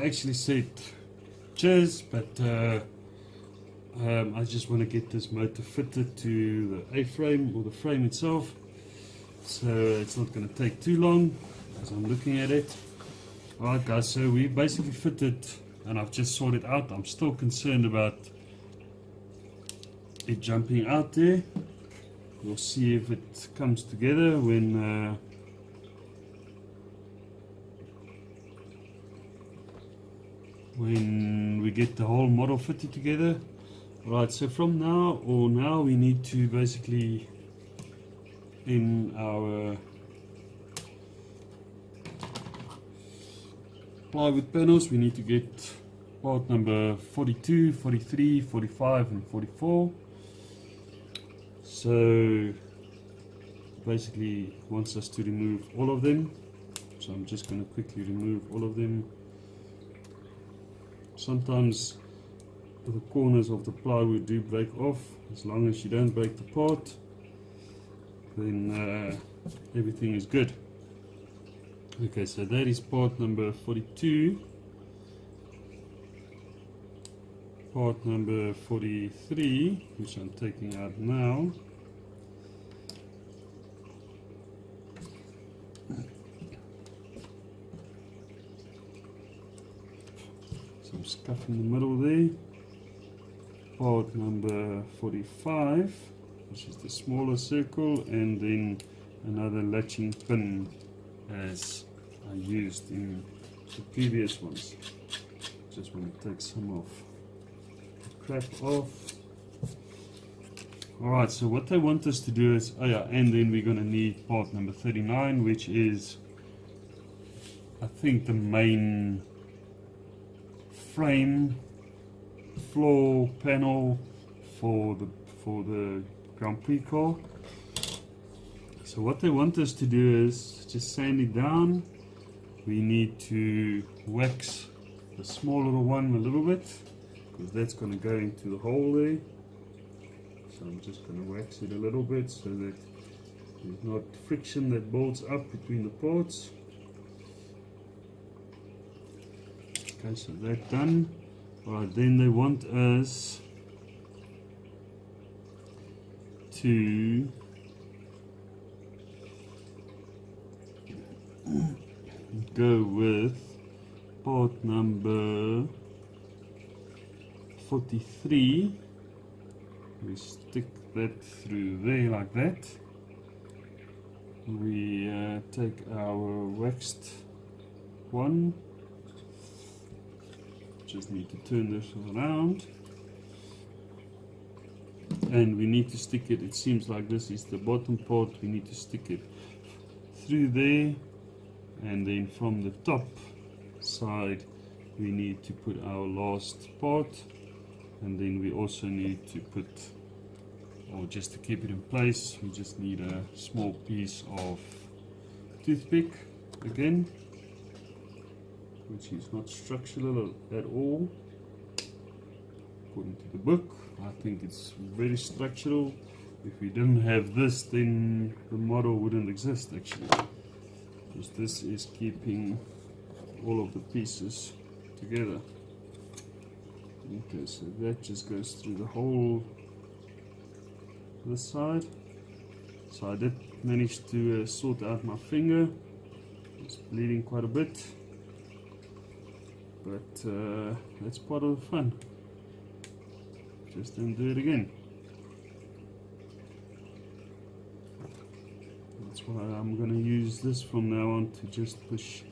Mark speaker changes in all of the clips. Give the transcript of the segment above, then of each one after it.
Speaker 1: actually said cheers, but I just want to get this motor fitted to the A-frame or the frame itself, so it's not going to take too long as I'm looking at it. Alright guys, so we basically fitted and I've just sorted out. I'm still concerned about it jumping out there. We'll see if it comes together when we get the whole model fitted together. Right, so from now we need to basically, in our plywood panels, we need to get part number 42, 43, 45 and 44. So basically wants us to remove all of them, so I'm just going to quickly remove all of them. Sometimes the corners of the plywood do break off. As long as you don't break the part, then everything is good. Okay, so that is part number 42. Part number 43, which I'm taking out now. Some scuff in the middle there. Part number 45, which is the smaller circle, and then another latching pin as I used in the previous ones. Just want to take some of the crap off. Alright, so what they want us to do is, oh yeah, and then we're going to need part number 39, which is, I think, the main frame floor panel for the Grand Prix car. So what they want us to do is just sand it down. We need to wax the small little one a little bit, because that's going to go into the hole there. So I'm just going to wax it a little bit so that there's not friction that builds up between the parts. Okay, so that's done. Alright, then they want us to go with part number 43. We stick that through there like that. We take our waxed one. Just need to turn this around, and we need to stick it. It seems like this is the bottom part. We need to stick it through there, and then from the top side we need to put our last part, and then we also need to put, or just to keep it in place, we just need a small piece of toothpick again, which is not structural at all according to the book. I think it's very structural. If we didn't have this, then the model wouldn't exist actually, because this is keeping all of the pieces together. Okay, so that just goes through the whole this side. So I did manage to sort out my finger. It's bleeding quite a bit, but that's part of the fun. Just don't do it again. That's why I'm going to use this from now on to just push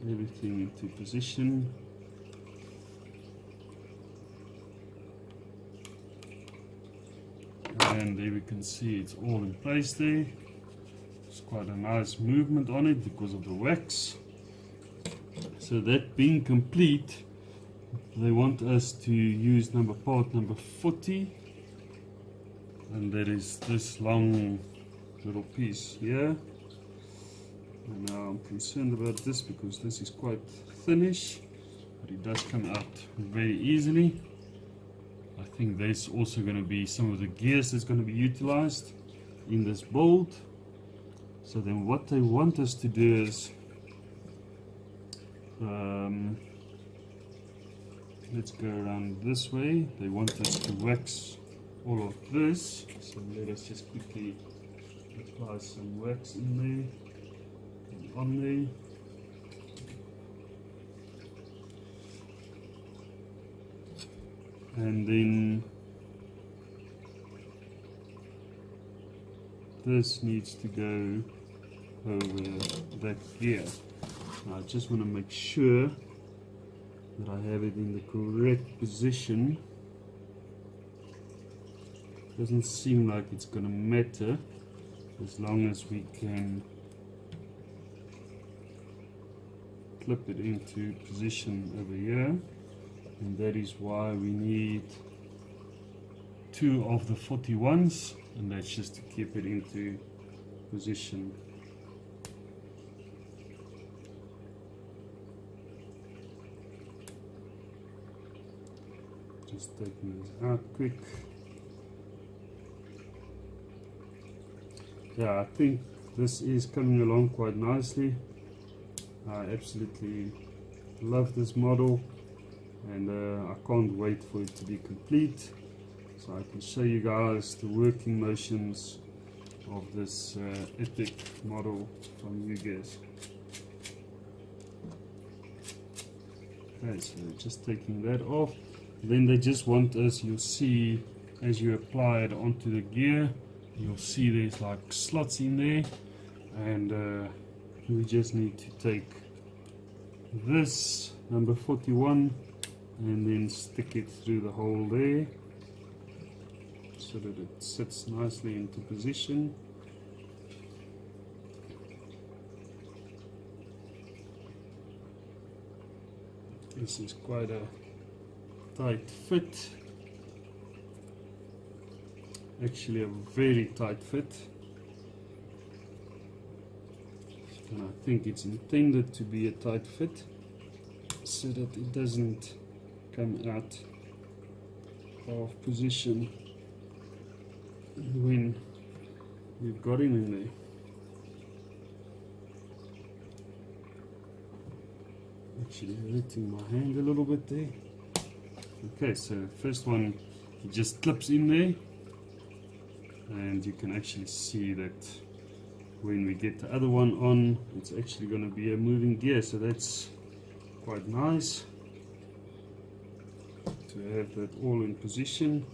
Speaker 1: everything into position. And there we can see it's all in place there. It's quite a nice movement on it because of the wax. So that being complete, they want us to use part number 40, and that is this long little piece here. And now I'm concerned about this because this is quite thinnish, but it does come out very easily. I think there's also going to be some of the gears that's going to be utilized in this build. So then what they want us to do is let's go around this way. They want us to wax all of this, so let us just quickly apply some wax in there and on there. And then this needs to go over that gear. Now I just want to make sure that I have it in the correct position. Doesn't seem like it's going to matter as long as we can clip it into position over here, and that is why we need 2 of the 41s, and that's just to keep it into position. Just taking this out quick. Yeah, I think this is coming along quite nicely. I absolutely love this model, and I can't wait for it to be complete so I can show you guys the working motions of this epic model from UGS. Okay, so just taking that off. Then they just want us, you'll see as you apply it onto the gear, you'll see there's like slots in there, and we just need to take this number 41 and then stick it through the hole there so that it sits nicely into position. This is quite a tight fit, actually a very tight fit, and I think it's intended to be a tight fit so that it doesn't come out of position when you've got it in there. Actually hurting my hand a little bit there. Okay, so first one, it just clips in there, and you can actually see that when we get the other one on, it's actually going to be a moving gear, so that's quite nice to have that all in position.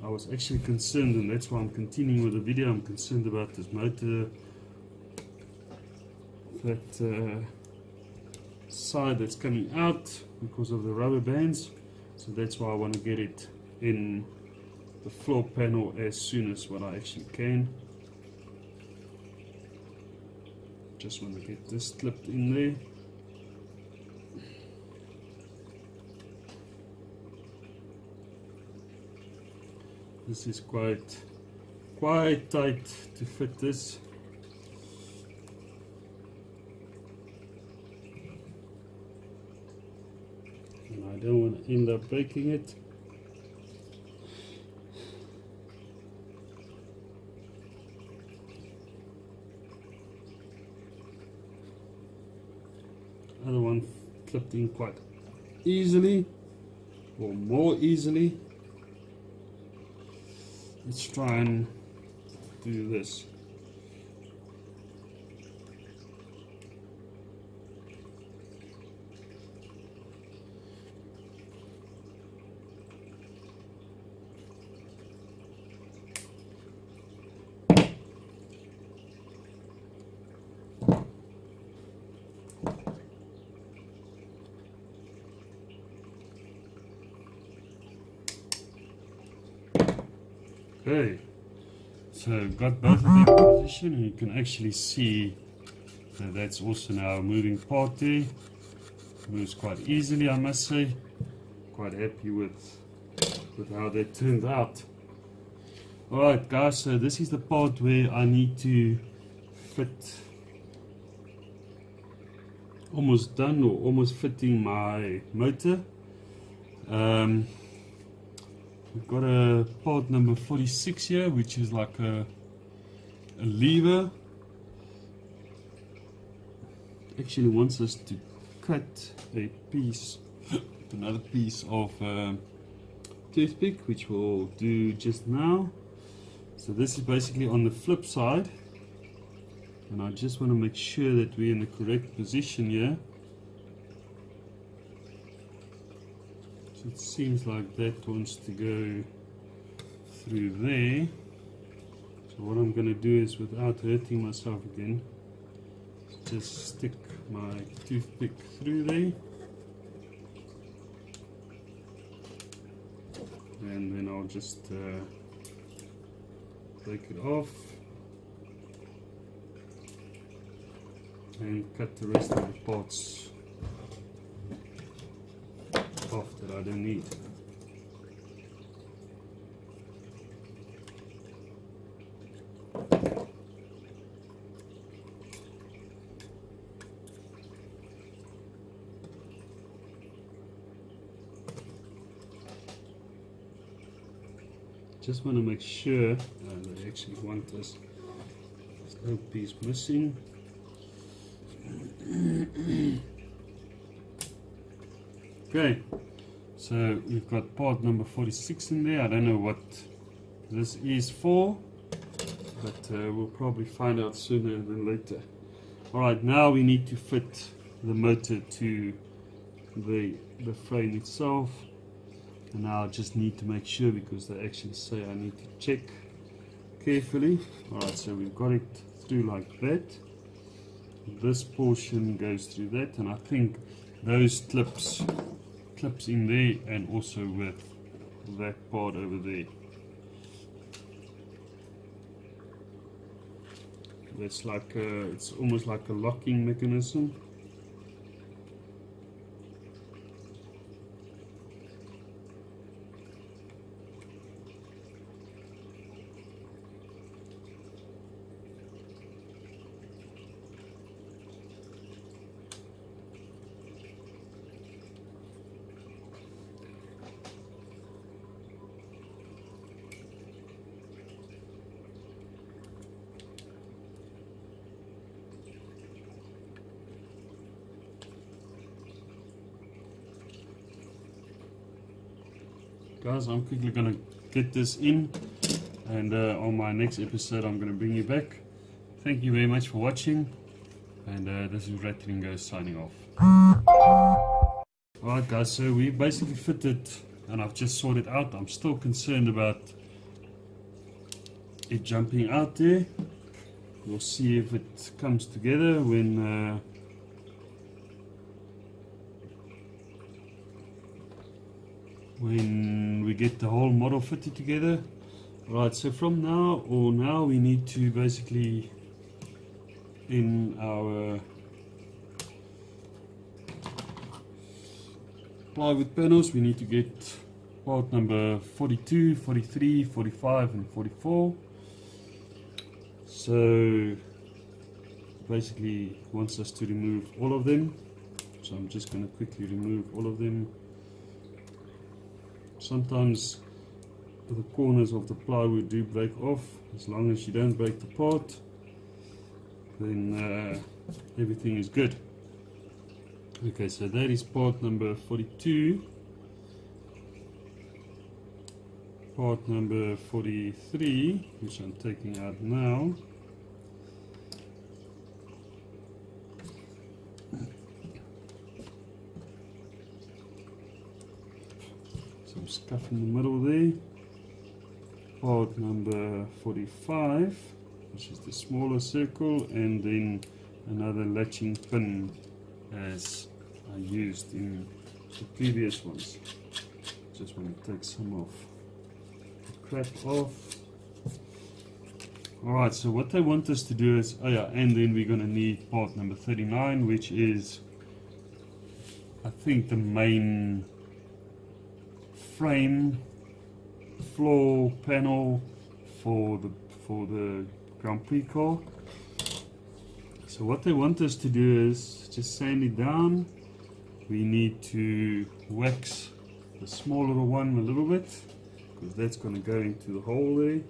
Speaker 1: I was actually concerned, and that's why I'm continuing with the video, I'm concerned about this motor, that side that's coming out because of the rubber bands, so that's why I want to get it in the floor panel as soon as what I actually can. Just want to get this clipped in there. This is quite tight to fit this. And I don't want to end up breaking it. Other one clipped in quite easily, or more easily. Let's try and do this. Okay, so got both of them in position, and you can actually see that that's also now a moving part there. Moves quite easily, I must say. Quite happy with how that turned out. Alright guys, so this is the part where I need to fit, almost done, or almost fitting my motor. We've got a part number 46 here, which is like a lever. Actually wants us to cut another piece of toothpick, which we'll do just now. So this is basically on the flip side, and I just want to make sure that we're in the correct position here. So it seems like that wants to go through there. So what I'm going to do is, without hurting myself again, just stick my toothpick through there, and then I'll just take it off and cut the rest of the parts off that I don't need. Just want to make sure they actually want this. There's no piece missing. Okay, so we've got part number 46 in there. I don't know what this is for, but we'll probably find out sooner than later. Alright, now we need to fit the motor to the frame itself. And now I just need to make sure, because they actually say I need to check carefully. Alright, so we've got it through like that. This portion goes through that, and I think those clips in there, and also with that part over there. That's like it's almost like a locking mechanism. Guys, I'm quickly going to get this in, and on my next episode I'm going to bring you back. Thank you very much for watching, and this is Fitinng signing off. Alright guys, so we basically fitted, and I've just sorted out. I'm still concerned about it jumping out there. We'll see if it comes together when we get the whole model fitted together. Right, so from now we need to basically, in our plywood panels, we need to get part number 42, 43, 45 and 44. So basically wants us to remove all of them, so I'm just going to quickly remove all of them. Sometimes the corners of the plywood do break off. As long as you don't break the part, then everything is good. Okay, so that is part number 42. Part number 43, which I'm taking out now. Some scuff in the middle there. Part number 45, which is the smaller circle, and then another latching pin as I used in the previous ones. Just want to take some of the crap off. Alright, so what they want us to do is, oh yeah, and then we're going to need part number 39, which is, I think, the main frame floor panel for the Grand Prix car. So what they want us to do is just sand it down. We need to wax the smaller one a little bit, because that's going to go into the hole there.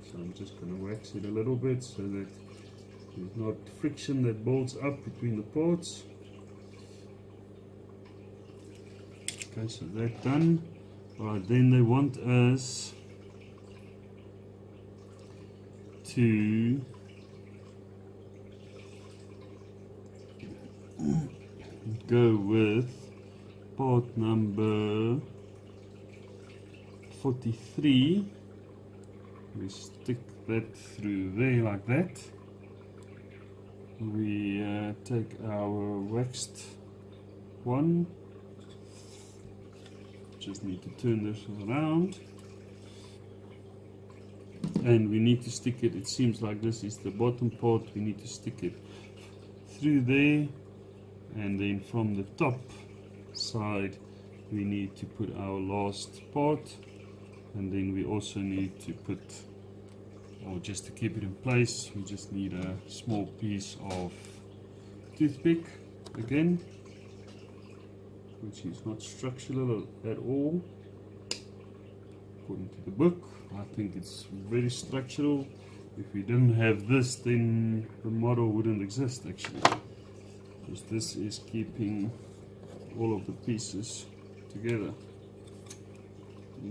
Speaker 1: So I'm just going to wax it a little bit so that there's not friction that builds up between the parts. Okay, so that's done. Alright, then they want us to go with part number 43. We stick that through there like that. We take our waxed one. Just need to turn this around. And we need to stick it, it seems like this is the bottom part, we need to stick it through there, and then from the top side we need to put our last part, and then we also need to put, or just to keep it in place, we just need a small piece of toothpick again, which is not structural at all according to the book. I think it's very structural. If we didn't have this, then the model wouldn't exist actually, because this is keeping all of the pieces together.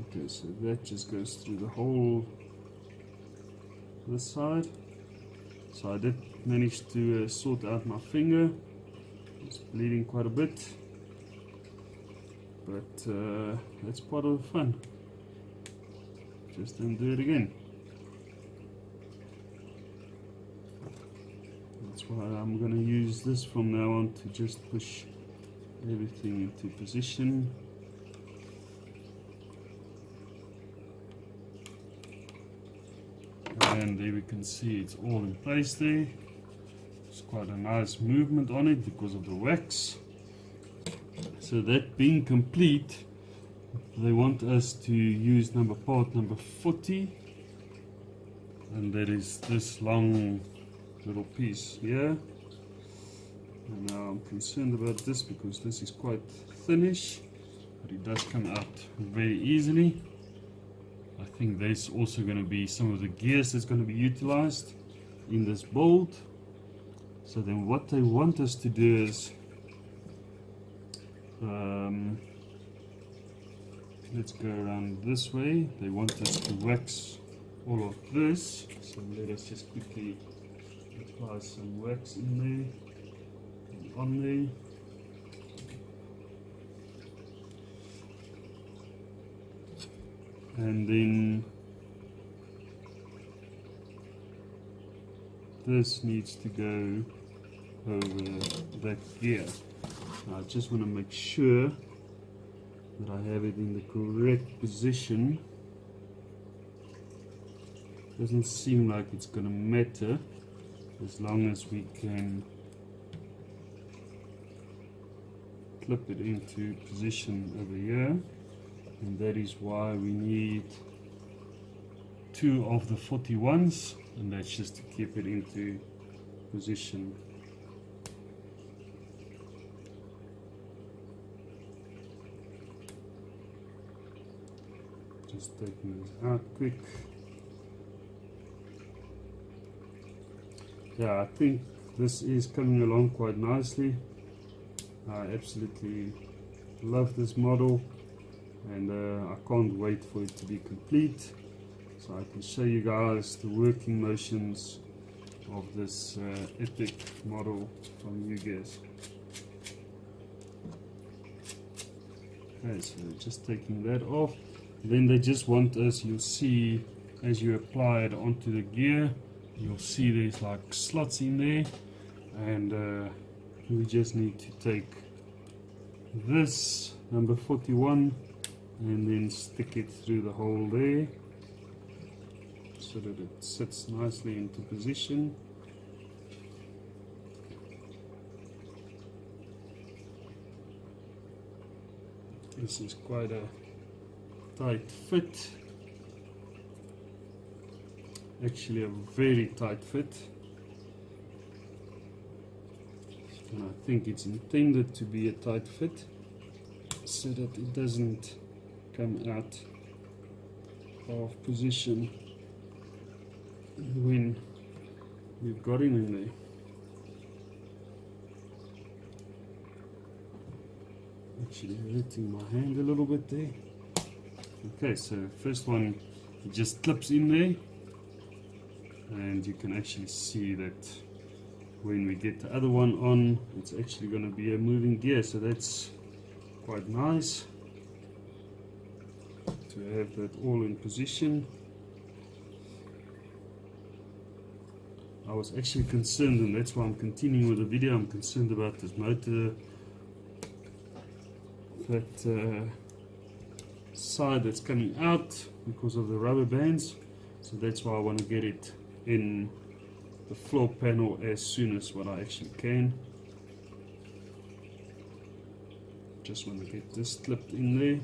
Speaker 1: Okay, so that just goes through the whole this side. So I did manage to sort out my finger. It's bleeding quite a bit, but that's part of the fun. Just don't do it again. That's why I'm going to use this from now on to just push everything into position. And there we can see it's all in place there. It's quite a nice movement on it because of the wax. So that being complete, they want us to use part number 40, and that is this long little piece here. And now I'm concerned about this because this is quite thinnish, but it does come out very easily. I think there's also going to be some of the gears that's going to be utilized in this build. So then what they want us to do is let's go around this way. They want us to wax all of this, so let us just quickly apply some wax in there and on there. And then this needs to go over that gear. Now I just want to make sure that I have it in the correct position. Doesn't seem like it's going to matter as long as we can clip it into position over here, and that is why we need 2 of the 41s, and that's just to keep it into position. Just taking this out quick. Yeah, I think this is coming along quite nicely. I absolutely love this model, and I can't wait for it to be complete so I can show you guys the working motions of this epic model from UGS. Okay, so just taking that off. Then they just want us, you'll see as you apply it onto the gear, you'll see there's like slots in there, and we just need to take this number 41 and then stick it through the hole there so that it sits nicely into position. This is quite a tight fit, actually a very tight fit, and I think it's intended to be a tight fit so that it doesn't come out of position when we've got it in there. Actually hurting my hand a little bit there. Okay, so first one, it just clips in there, and you can actually see that when we get the other one on, it's actually going to be a moving gear, so that's quite nice to have that all in position. I was actually concerned, and that's why I'm continuing with the video, I'm concerned about this motor, that side that's coming out because of the rubber bands, so that's why I want to get it in the floor panel as soon as what I actually can. Just want to get this clipped in there.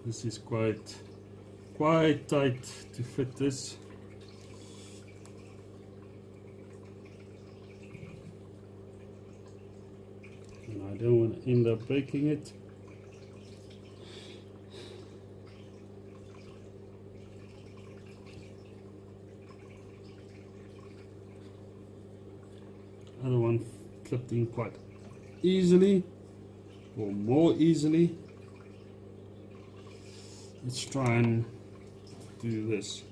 Speaker 1: This is quite tight to fit this. And I don't want to end up breaking it. Other one clipped in quite easily, or more easily. Let's try and do this.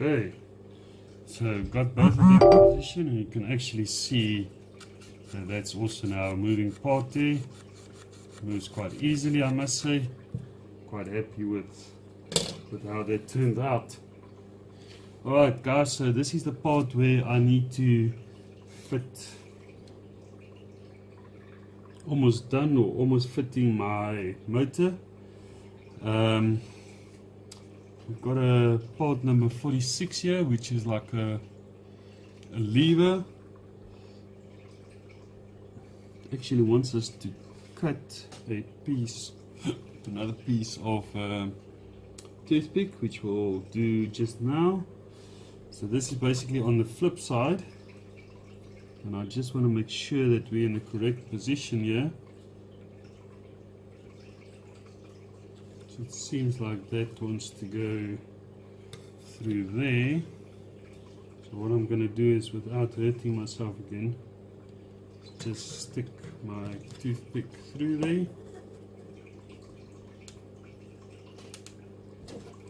Speaker 1: Okay, so got both of them in position, and you can actually see that that's also now a moving part there. Moves quite easily, I must say. Quite happy with how that turned out. Alright guys, so this is the part where I need to fit, almost done, or almost fitting my motor. We've got a part number 46 here, which is like a lever. Actually wants us to cut a piece, another piece of toothpick, which we'll do just now. So this is basically on the flip side, and I just want to make sure that we're in the correct position here. It seems like that wants to go through there. So what I'm going to do is, without hurting myself again, just stick my toothpick through there,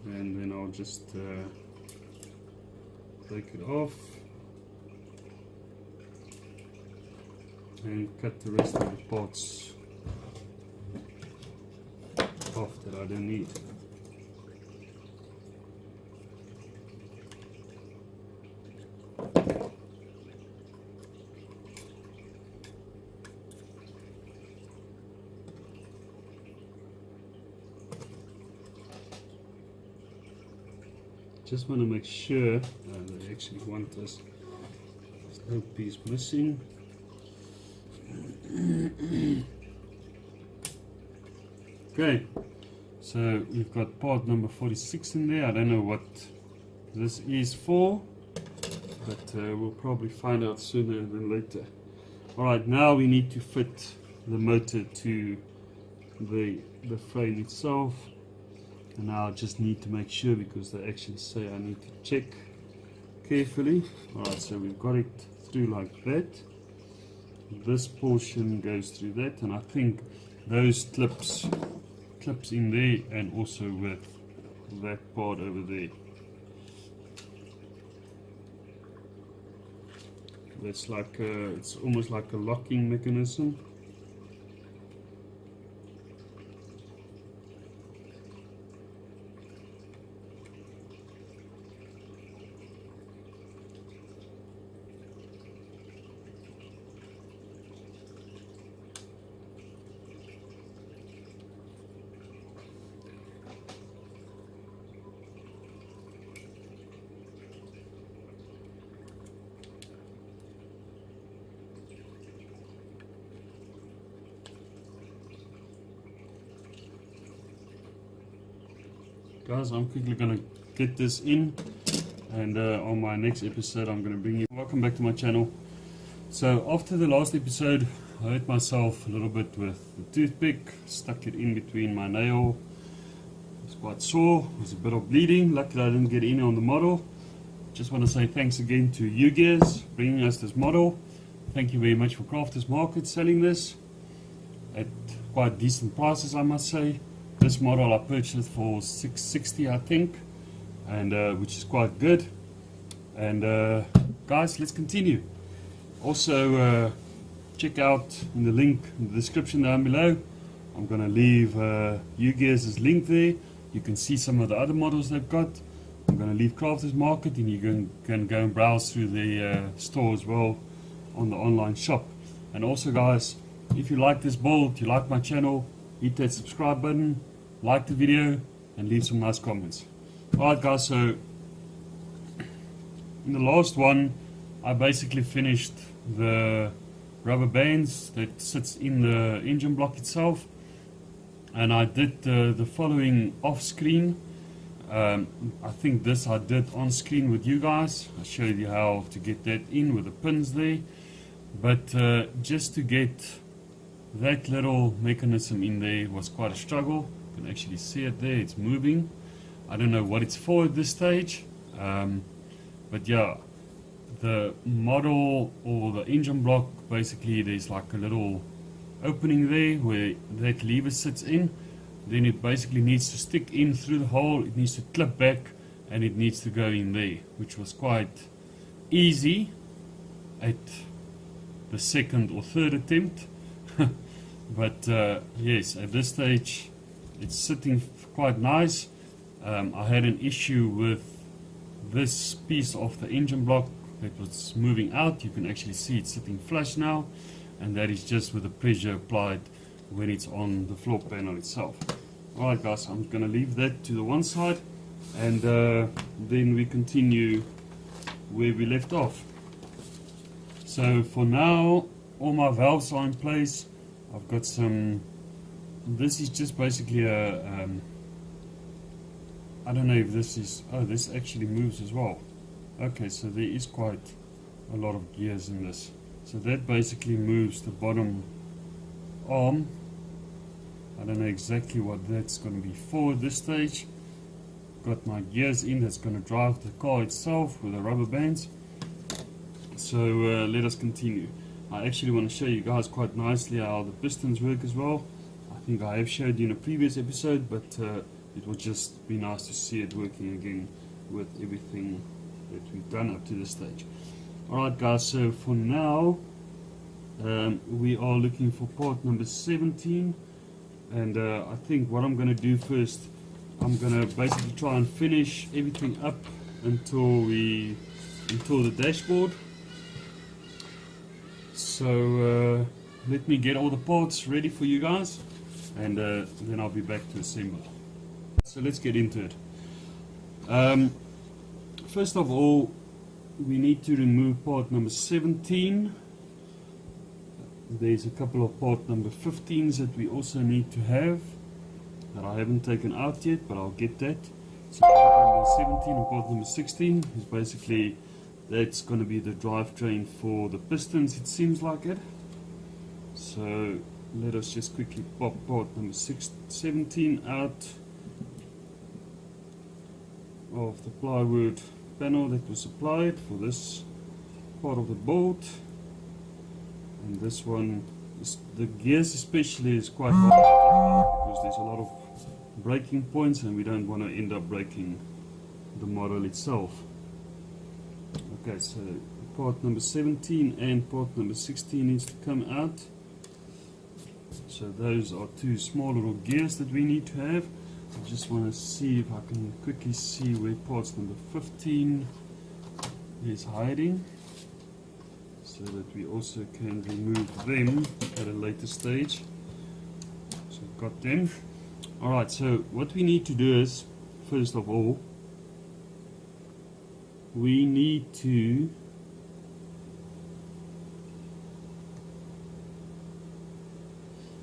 Speaker 1: and then I'll just take it off and cut the rest of the parts off that I don't need. Just want to make sure they actually want us. There's no piece missing. Okay, so we've got part number 46 in there. I don't know what this is for, but we'll probably find out sooner than later. Alright, now we need to fit the motor to the frame itself. And now I just need to make sure, because they actually say I need to check carefully. Alright, so we've got it through like that. This portion goes through that, and I think those clips in there, and also with that part over there. That's like it's almost like a locking mechanism. guys, I'm quickly gonna get this in, and on my next episode I'm gonna bring you. Welcome back to my channel. So after the last episode, I hurt myself a little bit with the toothpick, stuck it in between my nail. It's quite sore, there's a bit of bleeding. Luckily I didn't get any on the model. Just want to say thanks again to U-Gears bringing us this model. Thank you very much for Crafters Market selling this at quite decent prices, I must say. This model I purchased for $660 I think, and which is quite good. And guys, let's continue. Also check out in the link in the description down below. I'm gonna leave U-Gears' link there. You can see some of the other models they've got. I'm gonna leave Crafters Market, and you can go and browse through the store as well on the online shop. And also guys, if you like this build, you like my channel, hit that subscribe button, like the video, and leave some nice comments. Alright guys, so in the last one I basically finished the rubber bands that sits in the engine block itself, and I did the following off screen. I think this I did on screen with you guys. I showed you how to get that in with the pins there, but just to get that little mechanism in there was quite a struggle. You can actually see it there, it's moving. I don't know what it's for at this stage, but yeah, the model or the engine block, basically there's like a little opening there where that lever sits in. Then it basically needs to stick in through the hole, it needs to clip back, and it needs to go in there, which was quite easy at the second or third attempt. But yes, at this stage it's sitting quite nice. I had an issue with this piece of the engine block that was moving out. You can actually see it sitting flush now, and that is just with the pressure applied when it's on the floor panel itself. Alright guys, I'm going to leave that to the one side, and then we continue where we left off. So for now, all my valves are in place. I've got some, this is just basically a, I don't know if this is, oh, this actually moves as well. Okay, so there is quite a lot of gears in this. So that basically moves the bottom arm. I don't know exactly what that's going to be for at this stage. Got my gears in, that's going to drive the car itself with the rubber bands. So let us continue. I actually want to show you guys quite nicely how the pistons work as well. I think I have showed you in a previous episode, but it would just be nice to see it working again with everything that we've done up to this stage. Alright guys, so for now we are looking for part number 17, and I think what I'm going to do first, I'm going to basically try and finish everything up until the dashboard. So let me get all the parts ready for you guys, and then I'll be back to assemble. So let's get into it. First of all, we need to remove part number 17. There's a couple of part number 15s that we also need to have that I haven't taken out yet, but I'll get that. So part number 17 and part number 16 is basically, that's going to be the drivetrain for the pistons, it seems like it. So let us just quickly pop part number 17 out of the plywood panel that was supplied for this part of the board. And this one is, the gears especially, is quite hard because there's a lot of breaking points, and we don't want to end up breaking the model itself. Okay, so part number 17 and part number 16 needs to come out. So those are two small little gears that we need to have. I just want to see if I can quickly see where parts number 15 is hiding, so that we also can remove them at a later stage. So I've got them. Alright, so what we need to do is, first of all, we need to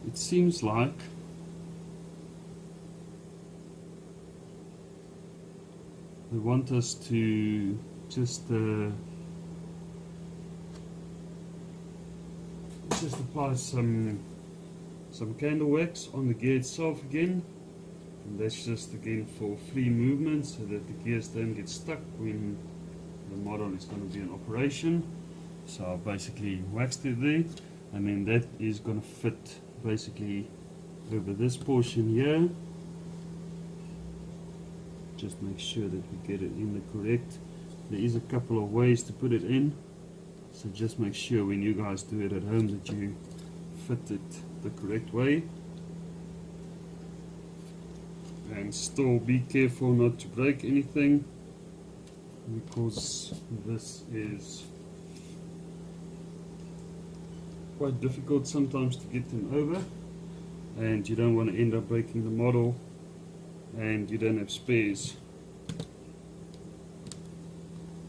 Speaker 1: it seems like they want us to just apply some candle wax on the gear itself again, and that's just again for free movement so that the gears don't get stuck when the model is going to be in operation. So I basically waxed it there, and then that is going to fit basically over this portion here. Just make sure that we get it in the correct. There is a couple of ways to put it in, so just make sure when you guys do it at home that you fit it the correct way, and still be careful not to break anything, because this is quite difficult sometimes to get them over, and you don't want to end up breaking the model and you don't have spares.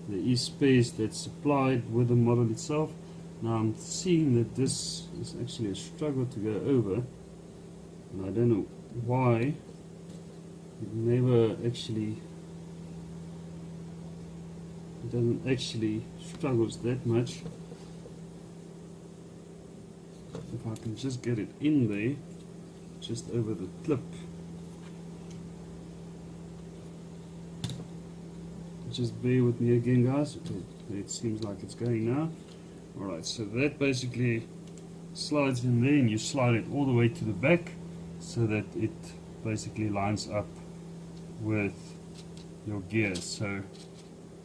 Speaker 1: There is space that's supplied with the model itself. Now I'm seeing that this is actually a struggle to go over, and I don't know why. It never actually, it doesn't actually struggles that much. If I can just get it in there, just over the clip. Just bear with me again, guys. It seems like it's going now. Alright, so that basically slides in there, and you slide it all the way to the back so that it basically lines up with your gears. So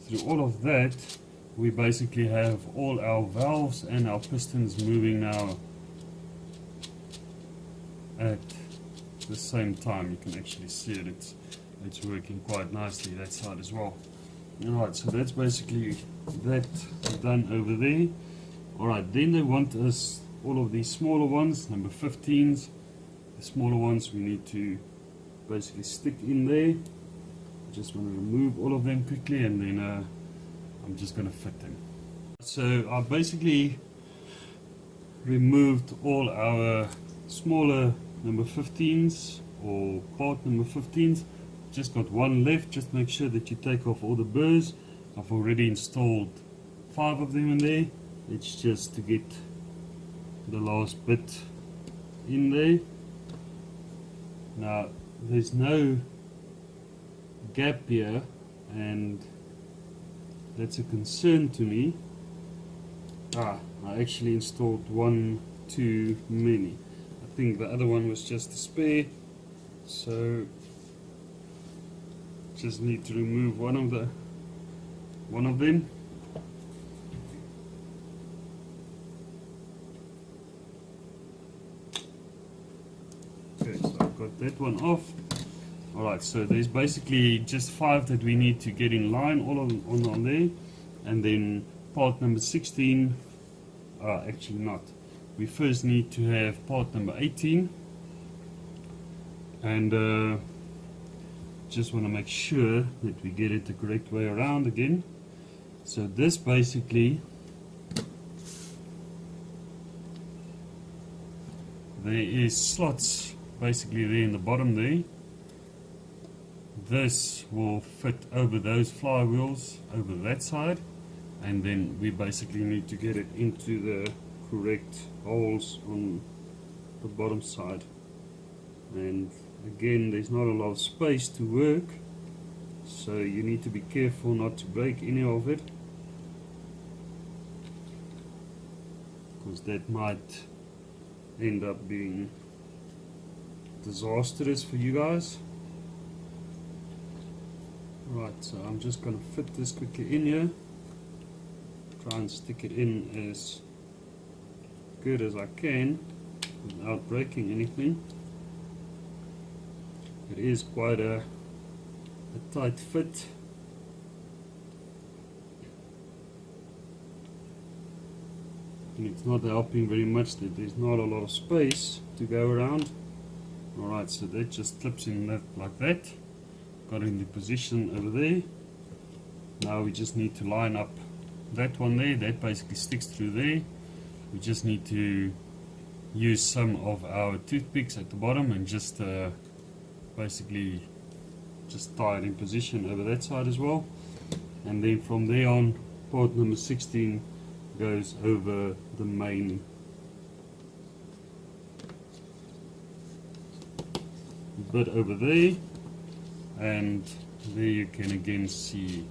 Speaker 1: through all of that, we basically have all our valves and our pistons moving now at the same time. You can actually see it. It's working quite nicely that side as well. Alright, so that's basically that done over there. Alright, then they want us all of these smaller ones, number 15s. The smaller ones we need to basically stick in there. I just want to remove all of them quickly, and then I'm just going to fit them. So I basically removed all our smaller number 15s or part number 15s. Just got one left. Just make sure that you take off all the burrs. I've already installed 5 of them in there. It's just to get the last bit in there. Now there's no gap here, and that's a concern to me. I actually installed one too many. I think the other one was just a spare, so just need to remove one of them. Okay, so I've got that one off. Alright, so there's basically just 5 that we need to get in line, all on there, and then part number 16, actually not. We first need to have part number 18, and just want to make sure that we get it the correct way around again. So this basically, there is slots basically there in the bottom there. This will fit over those flywheels over that side, and then we basically need to get it into the correct holes on the bottom side. And again, there's not a lot of space to work, so you need to be careful not to break any of it, because that might end up being disastrous for you guys. Right, so I'm just going to fit this quickly in here, try and stick it in as good as I can without breaking anything. It is quite a tight fit. And it's not helping very much that there's not a lot of space to go around. Alright, so that just clips in like that. Got in the position over there. Now we just need to line up that one there. That basically sticks through there. We just need to use some of our toothpicks at the bottom and just basically just tie it in position over that side as well, and then from there on port number 16 goes over the main bit over there, and there you can again see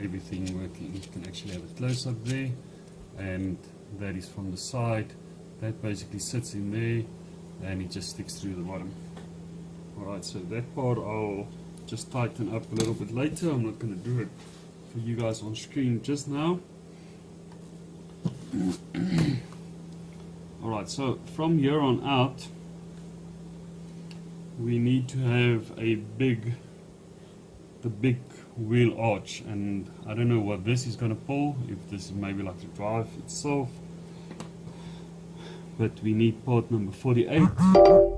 Speaker 1: everything working. You can actually have a close up there, and that is from the side. That basically sits in there and it just sticks through the bottom. Alright, so that part I'll just tighten up a little bit later. I'm not going to do it for you guys on screen just now. Alright, so from here on out we need to have the big wheel arch, and I don't know what this is going to pull, if this is maybe like the drive itself, but we need part number 48,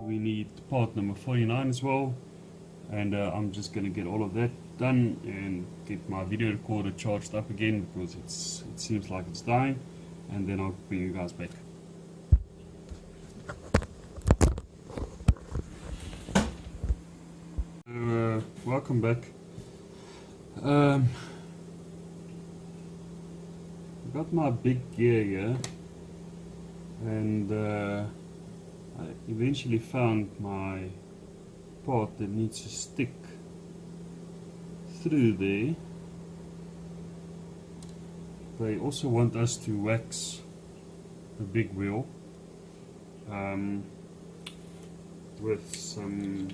Speaker 1: we need part number 49 as well, and I'm just going to get all of that done and get my video recorder charged up again because it seems like it's dying, and then I'll bring you guys back. So, welcome back. I got my big gear here, and I eventually found my part that needs to stick through there. They also want us to wax the big wheel with some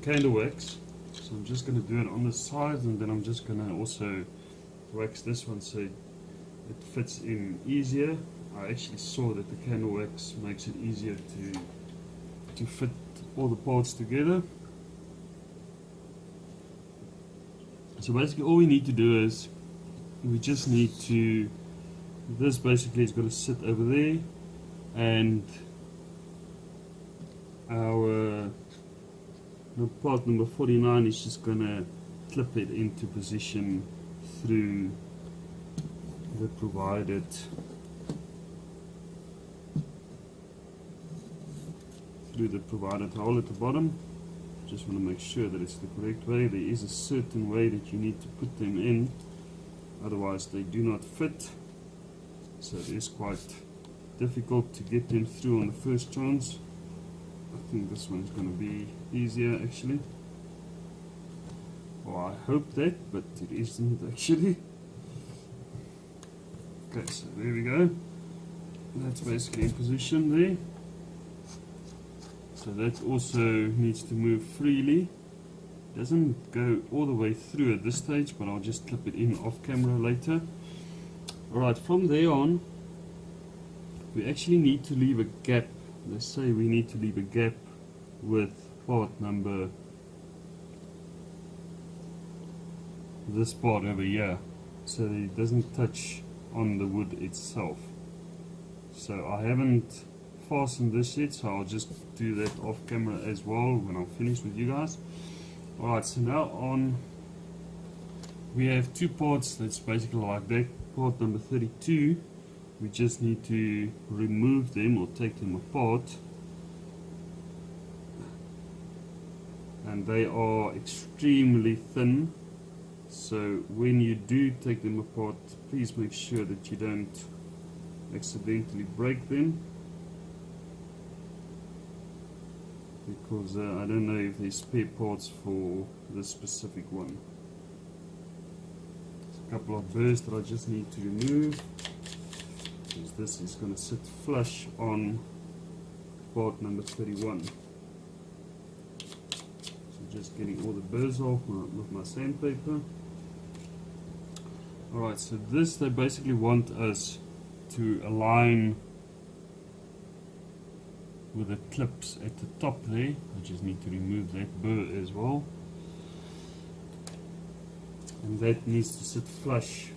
Speaker 1: candle wax. So I'm just going to do it on the sides, and then I'm just going to also wax this one so it fits in easier. I actually saw that the candle wax makes it easier to fit all the parts together. So basically all we need to do is we just need to, this basically is going to sit over there, and our part number 49 is just going to clip it into position through the provided hole at the bottom. Just want to make sure that it's the correct way. There is a certain way that you need to put them in, otherwise they do not fit, so it is quite difficult to get them through on the first chance. I think this one's going to be easier actually, or I hope that, but it isn't actually. Okay, so there we go. That's basically in position there. So that also needs to move freely. Doesn't go all the way through at this stage, but I'll just clip it in off camera later. Alright, from there on we actually need to leave a gap. Let's say we need to leave a gap with part number, this part over here, so that it doesn't touch on the wood itself. So I haven't fastened this yet, so I'll just do that off camera as well when I'm finished with you guys. Alright, so now on we have two parts that's basically like that. Part number 32, we just need to remove them or take them apart, and they are extremely thin, so when you do take them apart, please make sure that you don't accidentally break them, because I don't know if there's spare parts for this specific one. There's a couple of burrs that I just need to remove, because this is going to sit flush on part number 31. So just getting all the burrs off with my sandpaper. Alright, so this, they basically want us to align with the clips at the top there. I just need to remove that burr as well, and that needs to sit flush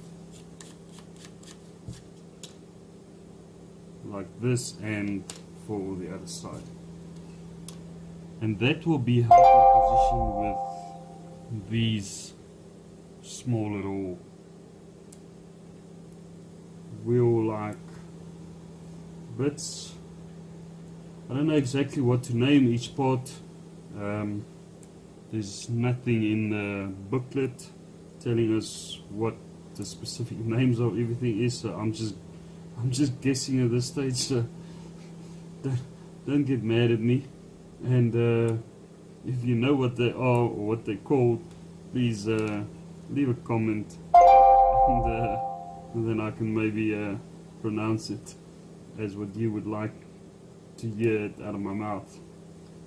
Speaker 1: like this, and for the other side, and that will be held in position with these small little wheel like bits. I don't know exactly what to name each part, There's nothing in the booklet telling us what the specific names of everything is, so I'm just guessing at this stage, so don't get mad at me. And if you know what they are or what they're called, please leave a comment, and then I can maybe pronounce it as what you would like to hear it out of my mouth.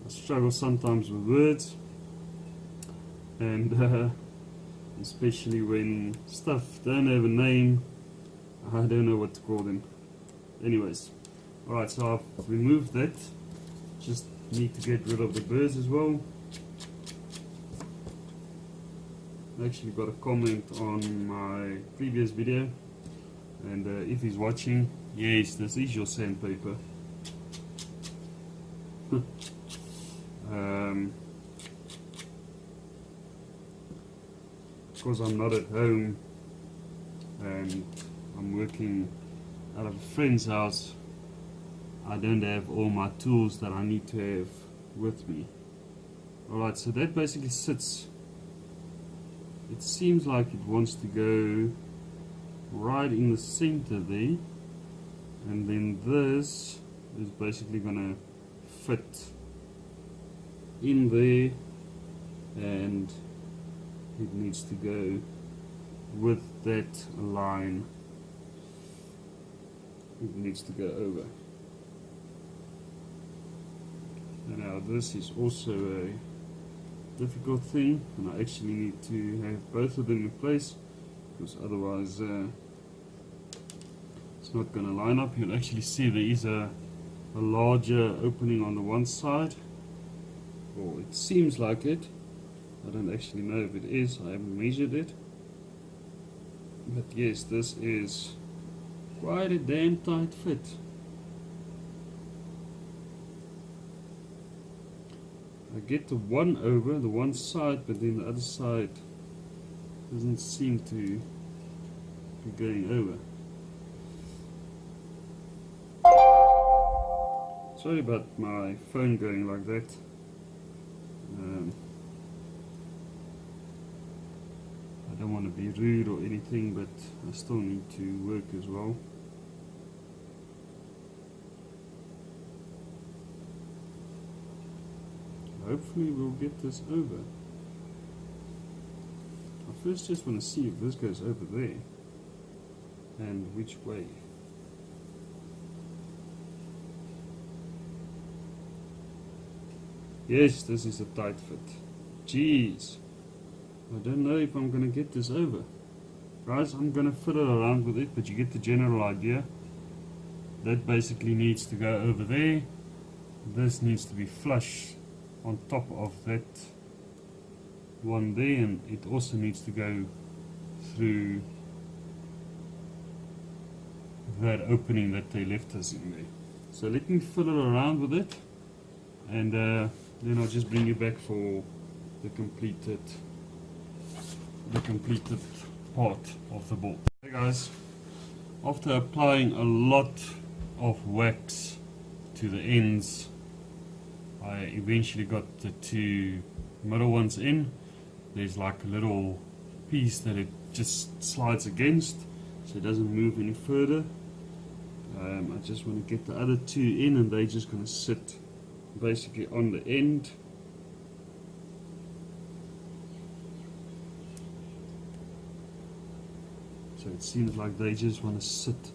Speaker 1: I struggle sometimes with words, and especially when stuff don't have a name, I don't know what to call them. Anyways, alright, so I've removed that. Just need to get rid of the burrs as well. I actually got a comment on my previous video, and if he's watching, yes, this is your sandpaper. Because I'm not at home and I'm working out of a friend's house, I don't have all my tools that I need to have with me. Alright, so that basically sits, it seems like it wants to go right in the center there, and then this is basically gonna fit in there, and it needs to go with that line. It needs to go over. And now this is also a difficult thing, and I actually need to have both of them in place, because otherwise it's not going to line up. You'll actually see there is a larger opening on the one side, or it seems like it. I don't actually know if it is, I haven't measured it. But yes, this is quite a damn tight fit. I get the one over, the one side, but then the other side doesn't seem to be going over. Sorry about my phone going like that. I don't want to be rude or anything, but I still need to work as well. Hopefully we'll get this over. I first just want to see if this goes over there, and which way. Yes, this is a tight fit. Jeez. I don't know if I'm going to get this over. Guys, I'm going to fiddle around with it, but you get the general idea. That basically needs to go over there. This needs to be flush on top of that one there, and it also needs to go through that opening that they left us in there. So let me fiddle around with it, and then I'll just bring you back for the completed part of the board. Hey guys, after applying a lot of wax to the ends, I eventually got the two middle ones in. There's like a little piece that it just slides against, so it doesn't move any further. I just want to get the other two in, and they're just going to sit basically on the end. So it seems like they just want to sit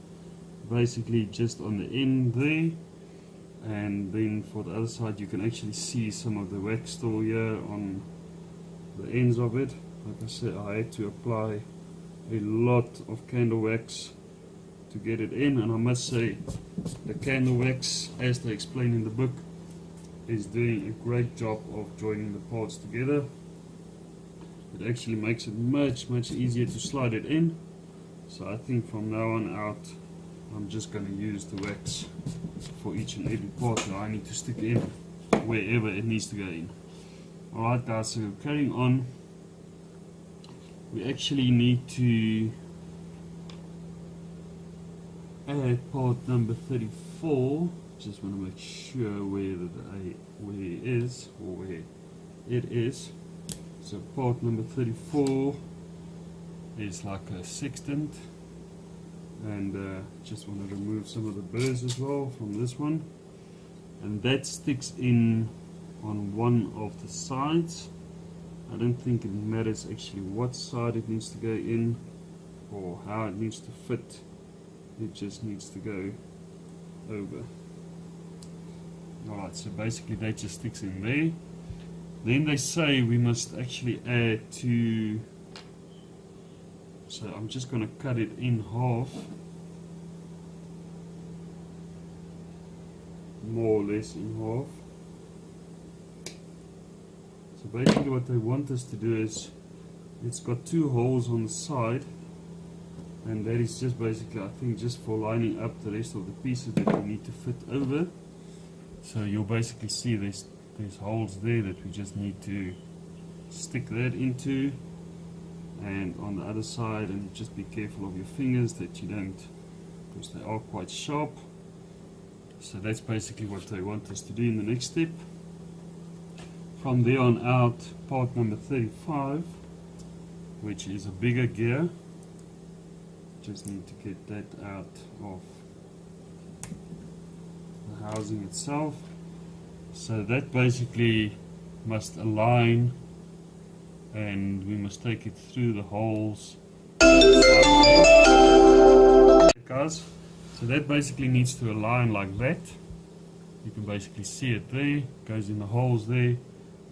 Speaker 1: basically just on the end there, and then for the other side you can actually see some of the wax still here on the ends of it. Like I said, I had to apply a lot of candle wax to get it in, and I must say the candle wax, as they explain in the book, is doing a great job of joining the parts together. It actually makes it much easier to slide it in. So I think from now on out, I'm just going to use the wax for each and every part that I need to stick in wherever it needs to go in. Alright guys, so carrying on, we actually need to add part number 34. Just want to make sure where it is, or where it is. So part number 34 is like a sextant, and just want to remove some of the burrs as well from this one, and that sticks in on one of the sides. I don't think it matters actually what side it needs to go in or how it needs to fit, it just needs to go over. Alright, so basically that just sticks in there. Then they say we must actually add two, so I'm just going to cut it in half, more or less in half. So basically what they want us to do is, it's got two holes on the side, and that is just basically, I think, just for lining up the rest of the pieces that we need to fit over. So you'll basically see there's holes there that we just need to stick that into, and on the other side, and just be careful of your fingers that you don't, because they are quite sharp. So that's basically what they want us to do in the next step. From there on out, part number 35, which is a bigger gear, just need to get that out of the housing itself. So that basically must align, and we must take it through the holes. Guys, so that basically needs to align like that. You can basically see it there, goes in the holes there,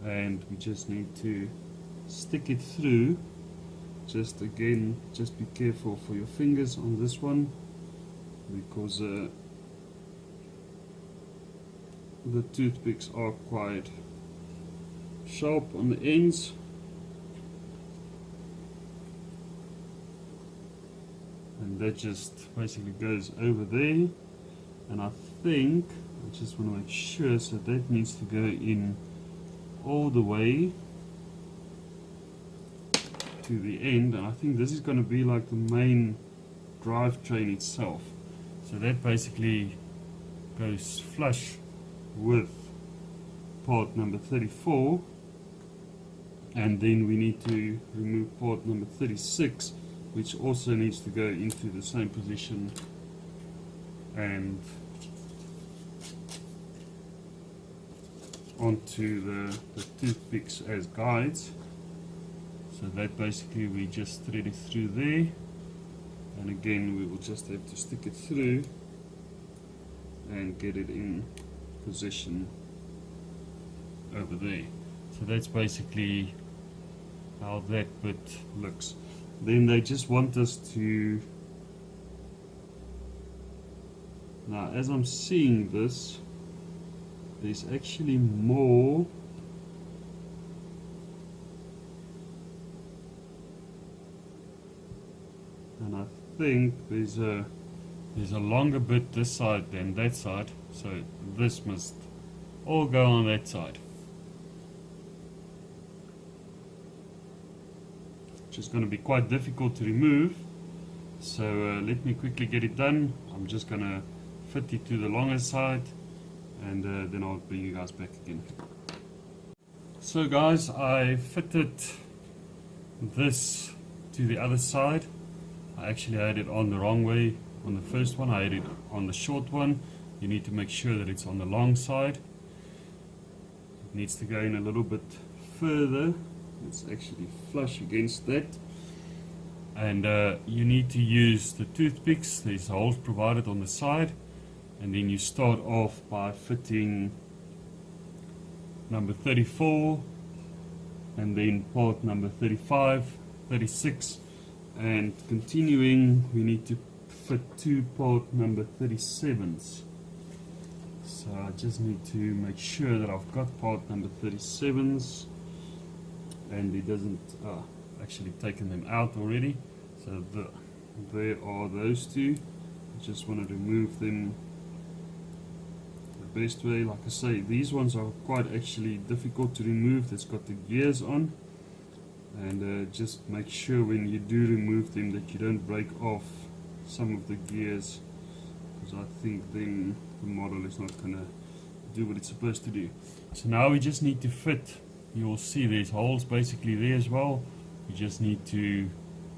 Speaker 1: and we just need to stick it through. Just again, just be careful for your fingers on this one, because the toothpicks are quite sharp on the ends. And that just basically goes over there, and I think I just want to make sure, so that needs to go in all the way to the end, and I think this is going to be like the main drivetrain itself. So that basically goes flush with part number 34, and then we need to remove part number 36, which also needs to go into the same position and onto the toothpicks as guides. So that basically we just thread it through there, and again we will just have to stick it through and get it in position over there. So that's basically how that bit looks. Then they just want us to, now as I'm seeing this, there's actually more and I think there's a longer bit this side than that side, so this must all go on that side, which is going to be quite difficult to remove. So let me quickly get it done. I'm just going to fit it to the longer side, and then I'll bring you guys back again. So guys, I fitted this to the other side. I actually had it on the wrong way on the first one. I had it on the short one. You need to make sure that it's on the long side. It needs to go in a little bit further. It's actually flush against that, and you need to use the toothpicks. There's holes provided on the side, and then you start off by fitting number 34, and then part number 35, 36, and continuing we need to fit two part number 37s. So I just need to make sure that I've got part number 37s, and it doesn't actually taken them out already. So there are those two. I just want to remove them the best way. Like I say, these ones are quite actually difficult to remove. It's got the gears on, and just make sure when you do remove them that you don't break off some of the gears, because I think then the model is not going to do what it's supposed to do. So now we just need to fit you'll see there's holes basically there as well. You just need to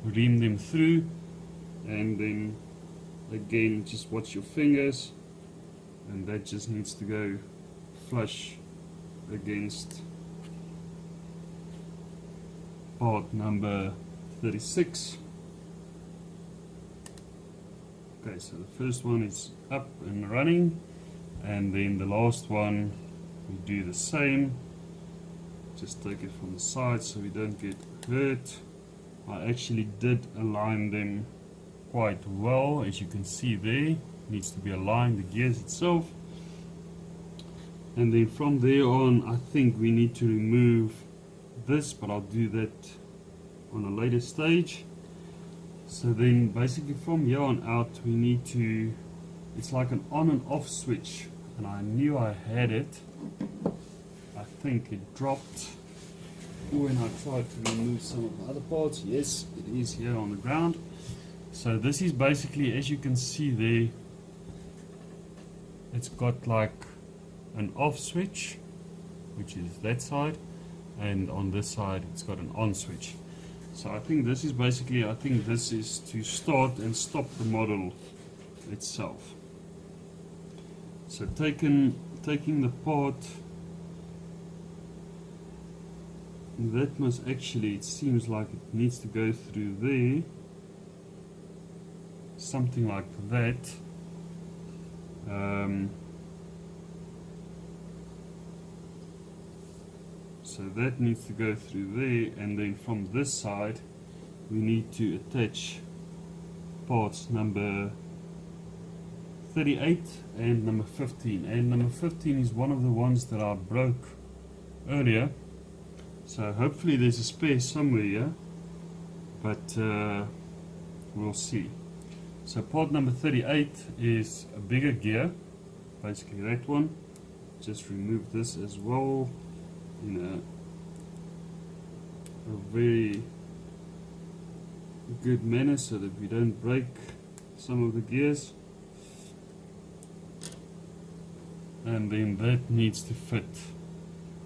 Speaker 1: ream them through, and then again just watch your fingers, and that just needs to go flush against part number 36. Okay, so the first one is up and running, and then the last one we do the same. Just take it from the side so we don't get hurt. I actually did align them quite well, as you can see there. It needs to be aligned, the gears itself. And then from there on, I think we need to remove this, but I'll do that on a later stage. So then basically from here on out, we need to, it's like an on and off switch, and I knew I had it. I think it dropped when I tried to remove some of the other parts. Yes, it is here on the ground. So this is basically, as you can see there, it's got like an off switch, which is that side, and on this side it's got an on switch. So I think this is basically, I think this is to start and stop the model itself. So taking the part, that must actually, it seems like it needs to go through there, something like that. So that needs to go through there, and then from this side we need to attach parts number 38 and number 15, and number 15 is one of the ones that I broke earlier. So hopefully there's a spare somewhere here, but we'll see. So part number 38 is a bigger gear, basically that one. Just remove this as well in a very good manner so that we don't break some of the gears. And then that needs to fit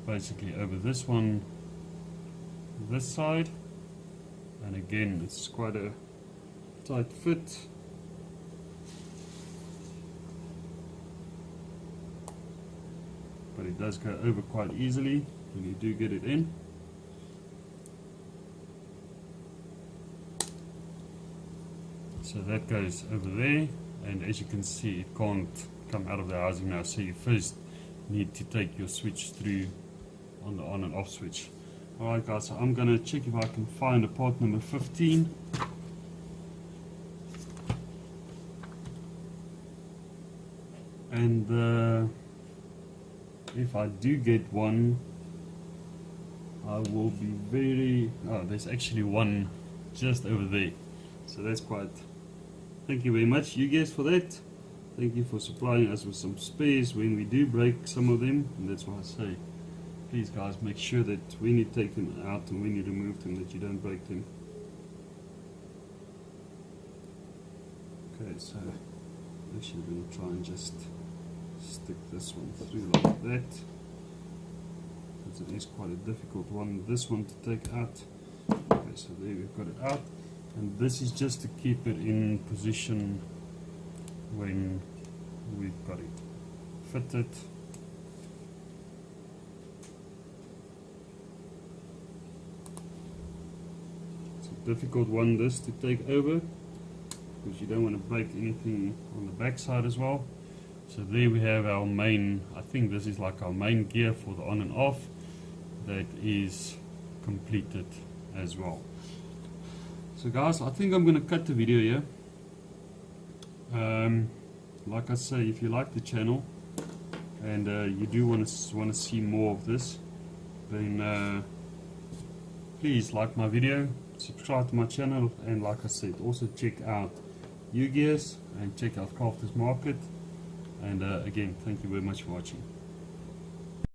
Speaker 1: basically over this one, this side, and again it's quite a tight fit. But it does go over quite easily when you do get it in. So that goes over there, and as you can see it can't come out of the housing now, so you first need to take your switch through on the on and off switch. Alright guys, so I'm going to check if I can find a part number 15. And if I do get one, I will be very... oh, there's actually one just over there. So that's quite... thank you very much, you guys, for that. Thank you for supplying us with some spares when we do break some of them. And that's why I say, please guys, make sure that when you take them out and when you remove them, that you don't break them. Okay, so actually I'm going to try and just stick this one through like that, because it is quite a difficult one, this one to take out. Okay, so there we've got it out, and this is just to keep it in position when we've got it fitted. It's a difficult one, this, to take over, because you don't want to break anything on the back side as well. So there we have our main, I think this is like our main gear for the on and off, that is completed as well. So guys, I think I'm going to cut the video here. Like I say, if you like the channel and you do want to see more of this, then please like my video, subscribe to my channel, and like I said, also check out U-Gears and check out Crafters Market. And again, thank you very much for watching.